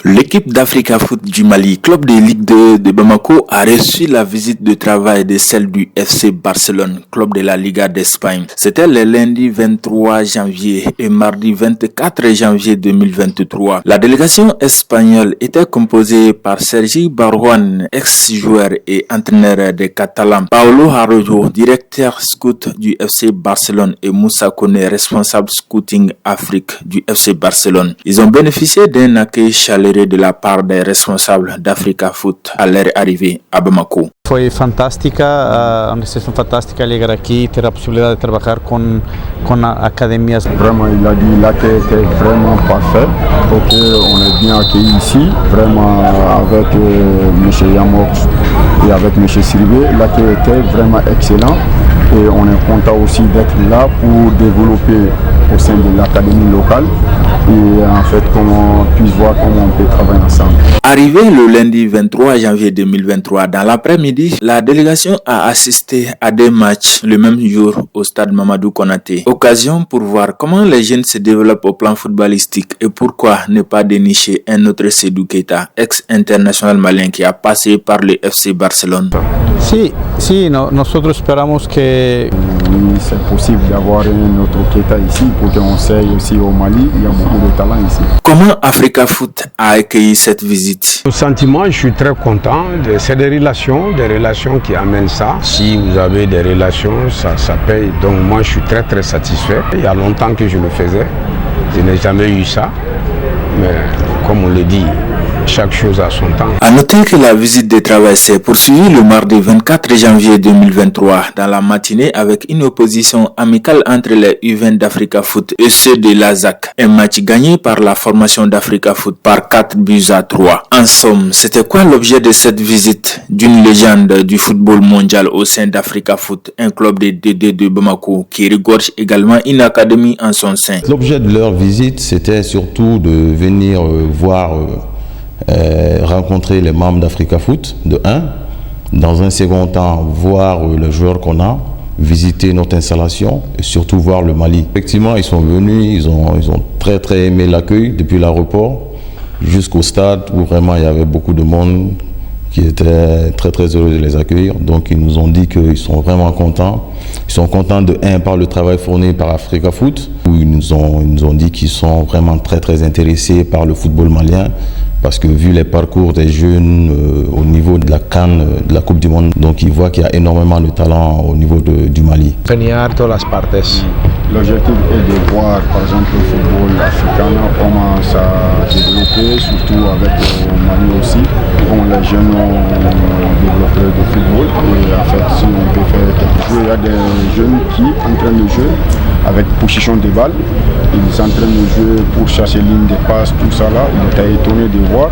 L'équipe d'Africa Foot du Mali, club de Ligue 2 de Bamako, a reçu la visite de travail de celle du FC Barcelone, club de la Liga d'Espagne. C'était le lundi 23 janvier et mardi 24 janvier 2023. La délégation espagnole était composée par Sergi Barjuan, ex-joueur et entraîneur des Catalans, Paulo Arroyo, directeur scout du FC Barcelone, et Moussa Koné, responsable scouting Afrique du FC Barcelone. Ils ont bénéficié d'un accueil chaleureux de la part des responsables d'Africa Foot à leur arrivée a Bamako. Foi fantástica, una sesión fantástica llegar aquí, tener la posibilidad de trabajar con académias. Vraiment, il a dit l'accueil était vraiment parfait. Ok, on est bien accueillis ici, vraiment avec M. Yamox et avec M. Siribé. L'accueil était vraiment excellent et on est content aussi d'être là pour développer au sein de l'académie locale et en fait qu'on puisse voir comment on peut travailler ensemble. Arrivé le lundi 23 janvier 2023, dans l'après-midi, la délégation a assisté à des matchs le même jour au stade Mamadou Konaté. Occasion pour voir comment les jeunes se développent au plan footballistique et pourquoi ne pas dénicher un autre Seydou Keita, ex-international malien qui a passé par le FC Barcelone. Sí, nosotros esperamos que... Oui, c'est possible d'avoir un autre Keita ici pour qu'on sait aussi au Mali, il y a beaucoup de talent ici. Comment Africa Foot a accueilli cette visite? Au sentiment, je suis très content. C'est des relations qui amènent ça. Si vous avez des relations, ça paye. Donc moi, je suis très satisfait. Il y a longtemps que je le faisais. Je n'ai jamais eu ça. Mais comme on le dit, chaque chose a son temps. À noter que la visite de travail s'est poursuivie le mardi 24 janvier 2023 dans la matinée avec une opposition amicale entre les U20 d'Africa Foot et ceux de l'ASAC. Un match gagné par la formation d'Africa Foot par 4-3. En somme, c'était quoi l'objet de cette visite d'une légende du football mondial au sein d'Africa Foot, un club de D2 de Bamako qui regorge également une académie en son sein? L'objet de leur visite, c'était surtout de venir voir rencontrer les membres d'Africa Foot, de 1. Dans un second temps, voir les joueurs qu'on a, visiter notre installation et surtout voir le Mali. Effectivement, ils sont venus, ils ont très aimé l'accueil depuis l'aéroport jusqu'au stade où vraiment il y avait beaucoup de monde qui était très heureux de les accueillir. Donc ils nous ont dit qu'ils sont vraiment contents. Ils sont contents de 1 par le travail fourni par Africa Foot, où ils nous ont dit qu'ils sont vraiment très intéressés par le football malien, parce que vu les parcours des jeunes au niveau de la CAN, de la Coupe du Monde, donc ils voient qu'il y a énormément de talent au niveau du Mali. L'objectif est de voir par exemple le football africain, comment ça a développé, surtout avec le Mali aussi, comment les jeunes ont développé le football. Et en fait, si on peut faire quelque chose, il y a des jeunes qui entraînent le jeu avec position de balle. Ils entraînent le jeu pour chercher ligne de passe, tout ça là. On était étonné de voir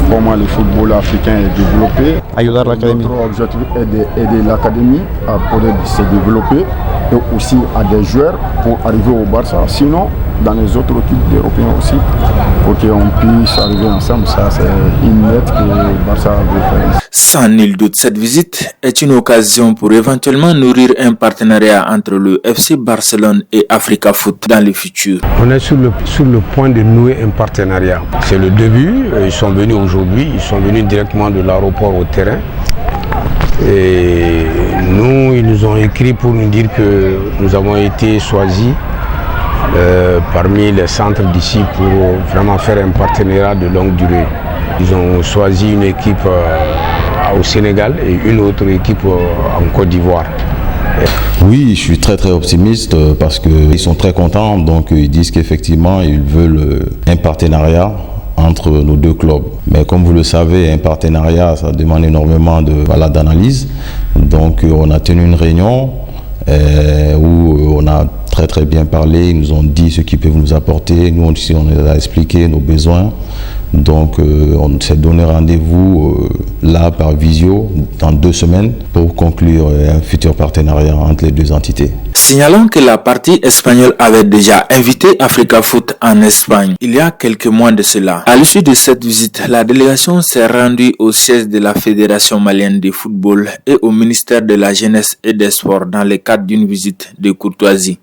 comment le football africain est développé. Notre objectif est d'aider l'académie à pouvoir se développer et aussi à des joueurs pour arriver au Barça. Sinon, dans les autres équipes européennes aussi, pour qu'on puisse arriver ensemble. Ça, c'est une lettre que le Barça veut faire. Sans nul doute, cette visite est une occasion pour éventuellement nourrir un partenariat entre le FC Barcelone et Africa Foot dans le futur. On est sur le point de nouer un partenariat. C'est le début. Ils sont venus aujourd'hui. Ils sont venus directement de l'aéroport au terrain. Et nous, ils nous ont écrit pour nous dire que nous avons été choisis parmi les centres d'ici pour vraiment faire un partenariat de longue durée. Ils ont choisi une équipe au Sénégal et une autre équipe en Côte d'Ivoire. Oui, je suis très optimiste parce qu'ils sont très contents, donc ils disent qu'effectivement ils veulent un partenariat entre nos deux clubs. Mais comme vous le savez, un partenariat, ça demande énormément d'analyse. Donc on a tenu une réunion où on a très bien parlé. Ils nous ont dit ce qu'ils peuvent nous apporter. Nous aussi, on les a expliqué nos besoins. Donc on s'est donné rendez-vous là par visio dans 2 semaines pour conclure un futur partenariat entre les deux entités. Signalons que la partie espagnole avait déjà invité Africa Foot en Espagne il y a quelques mois de cela. À l'issue de cette visite, la délégation s'est rendue au siège de la Fédération malienne de football et au ministère de la Jeunesse et des Sports dans le cadre d'une visite de courtoisie.